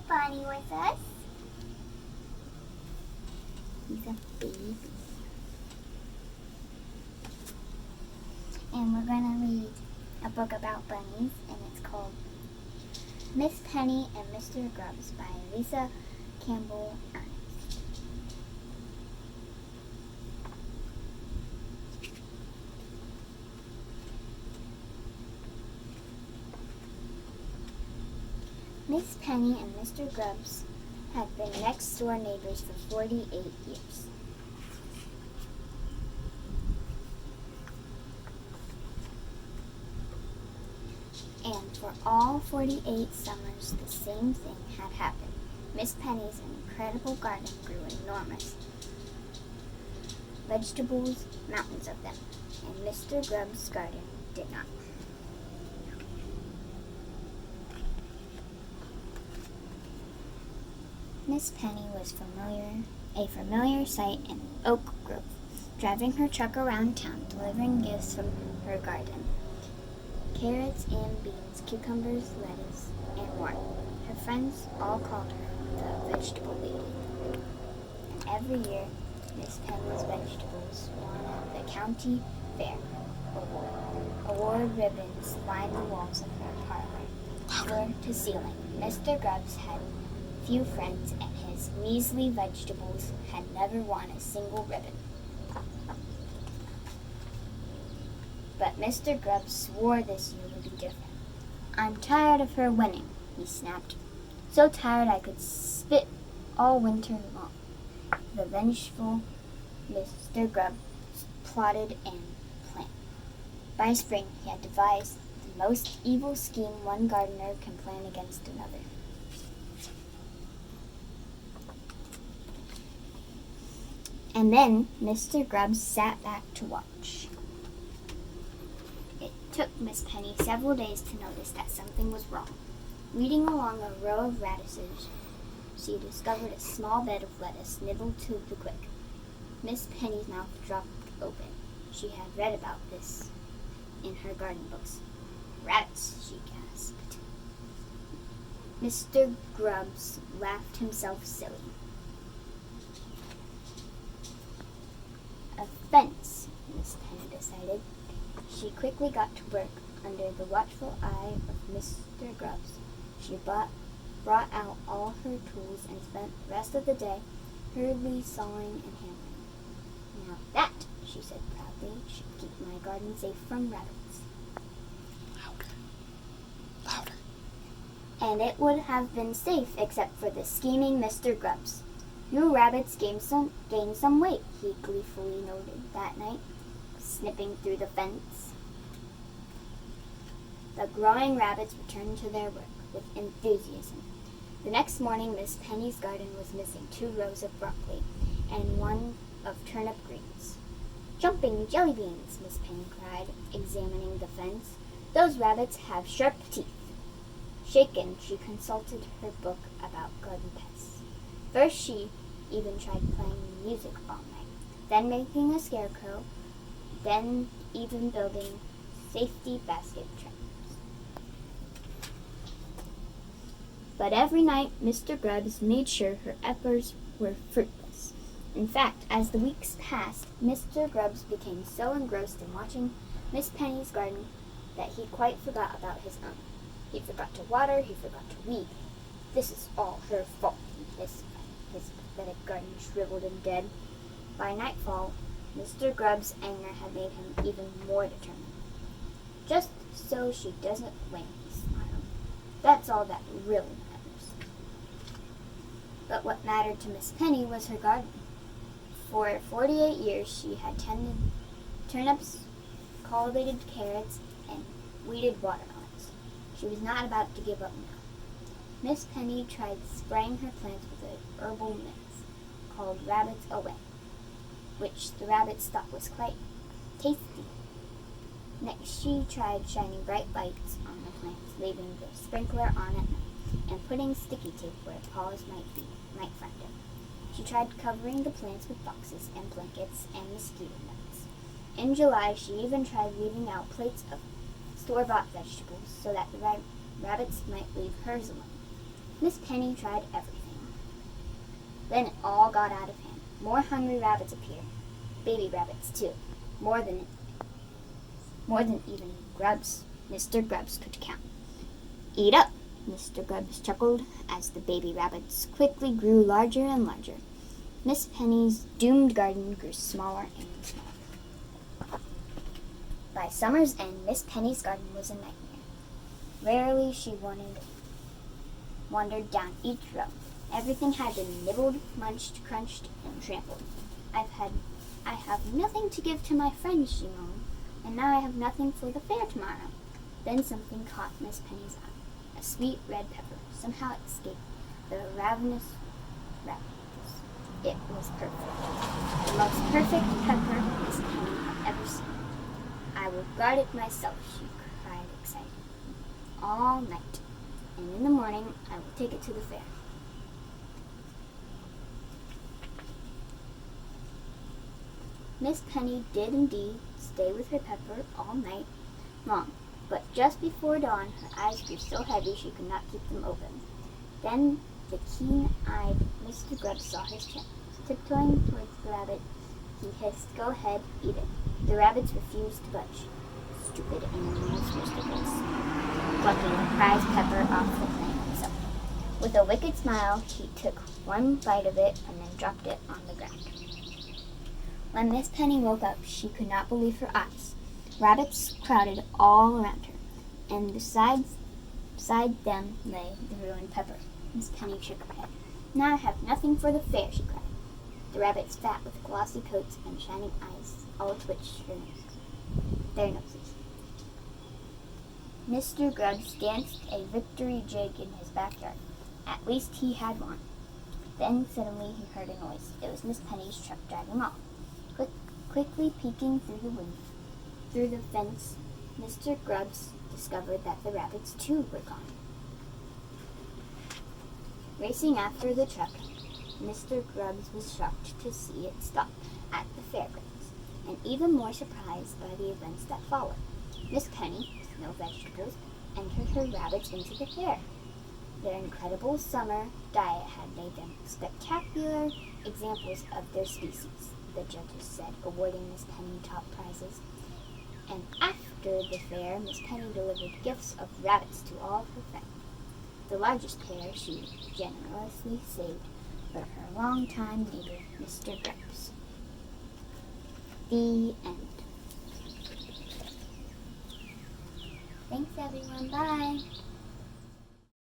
bunny with us. He's a baby. And we're going to read a book about bunnies, and it's called Miss Penny and Mr. Grubbs by Lisa Campbell Ernest. Miss Penny and Mr. Grubbs had been next-door neighbors for 48 years. And for all 48 summers, the same thing had happened. Miss Penny's incredible garden grew enormous. Vegetables, mountains of them, and Mr. Grubbs' garden did not. Miss Penny was a familiar sight in Oak Grove, driving her truck around town, delivering gifts from her garden. Carrots and beans, cucumbers, lettuce, and more. Her friends all called her the Vegetable Lady. And every year, Miss Penny's vegetables won the county fair award. Award ribbons lined the walls of her parlor, floor to ceiling. Mr. Grubbs had few friends, and his measly vegetables had never won a single ribbon. But Mr. Grubbs swore this year would be different. "I'm tired of her winning," he snapped. "So tired I could spit all winter long." The vengeful Mr. Grubbs plotted and planned. By spring, he had devised the most evil scheme one gardener can plan against another. And then Mr. Grubbs sat back to watch. It took Miss Penny several days to notice that something was wrong. Weeding along a row of radishes, she discovered a small bed of lettuce nibbled to the quick. Miss Penny's mouth dropped open. She had read about this in her garden books. "Rats," she gasped. Mr. Grubbs laughed himself silly. "A fence," Miss Penny decided. She quickly got to work under the watchful eye of Mr. Grubbs. She brought out all her tools and spent the rest of the day hurriedly sawing and hammering. "Now that," she said proudly, "should keep my garden safe from rabbits." Louder. And it would have been safe except for the scheming Mr. Grubbs. "You rabbits gained some weight," he gleefully noted that night, snipping through the fence. The growing rabbits returned to their work with enthusiasm. The next morning, Miss Penny's garden was missing 2 rows of broccoli and 1 of turnip greens. "Jumping jelly beans," Miss Penny cried, examining the fence. "Those rabbits have sharp teeth." Shaken, she consulted her book about garden pests. First, she even tried playing music all night, then making a scarecrow, then even building safety basket traps. But every night, Mr. Grubbs made sure her efforts were fruitless. In fact, as the weeks passed, Mr. Grubbs became so engrossed in watching Miss Penny's garden that he quite forgot about his own. He forgot to water, he forgot to weed. "This is all her fault," his pathetic garden shriveled and dead. By nightfall, Mr. Grubbs' anger had made him even more determined. "Just so she doesn't win," he smiled. "That's all that really matters." But what mattered to Miss Penny was her garden. For 48 years she had tended turnips, cultivated carrots, and weeded watermelons. She was not about to give up now. Miss Penny tried spraying her plants with an herbal mix called Rabbit's Away, which the rabbits thought was quite tasty. Next, she tried shining bright lights on the plants, leaving the sprinkler on at night, and putting sticky tape where paws might find them. She tried covering the plants with boxes and blankets and mosquito nets. In July, she even tried leaving out plates of store-bought vegetables so that the rabbits might leave hers alone. Miss Penny tried everything. Then it all got out of hand. More hungry rabbits appeared. Baby rabbits, too. More than even Grubbs, Mr. Grubbs could count. "Eat up," Mr. Grubbs chuckled as the baby rabbits quickly grew larger and larger. Miss Penny's doomed garden grew smaller and smaller. By summer's end, Miss Penny's garden was a nightmare. Rarely she wandered down each row. Everything had been nibbled, munched, crunched, and trampled. I have nothing to give to my friends," she moaned, "and now I have nothing for the fair tomorrow." Then something caught Miss Penny's eye. A sweet red pepper somehow escaped the ravenous rabbits. It was perfect. The most perfect pepper Miss Penny had ever seen. "I will guard it myself," she cried excitedly, "all night, and in the morning I will take it to the fair." Miss Penny did indeed stay with her pepper all night long, but just before dawn her eyes grew so heavy she could not keep them open. Then the keen-eyed Mr. Grubbs saw his chance. Tiptoeing towards the rabbit, he hissed, "Go ahead, eat it." The rabbits refused to budge. "Stupid animals," Mr. Grubbs snapped, plucking the prize pepper off the plant himself. With a wicked smile, he took one bite of it and then dropped it on the ground. When Miss Penny woke up, she could not believe her eyes. Rabbits crowded all around her, and beside them lay the ruined pepper. Miss Penny shook her head. "Now I have nothing for the fair," she cried. The rabbits, fat with glossy coats and shining eyes, all twitched their noses. Mr. Grubbs danced a victory jig in his backyard. At least he had one. Then suddenly he heard a noise. It was Miss Penny's truck driving off. Quickly peeking through the fence, Mr. Grubbs discovered that the rabbits too were gone. Racing after the truck, Mr. Grubbs was shocked to see it stop at the fairgrounds, and even more surprised by the events that followed. Miss Penny, with no vegetables, entered her rabbits into the fair. Their incredible summer diet had made them spectacular examples of their species, the judges said, awarding Miss Penny top prizes. And after the fair, Miss Penny delivered gifts of rabbits to all her friends. The largest pair she generously saved for her longtime neighbor, Mr. Grubbs. The end. Thanks, everyone. Bye.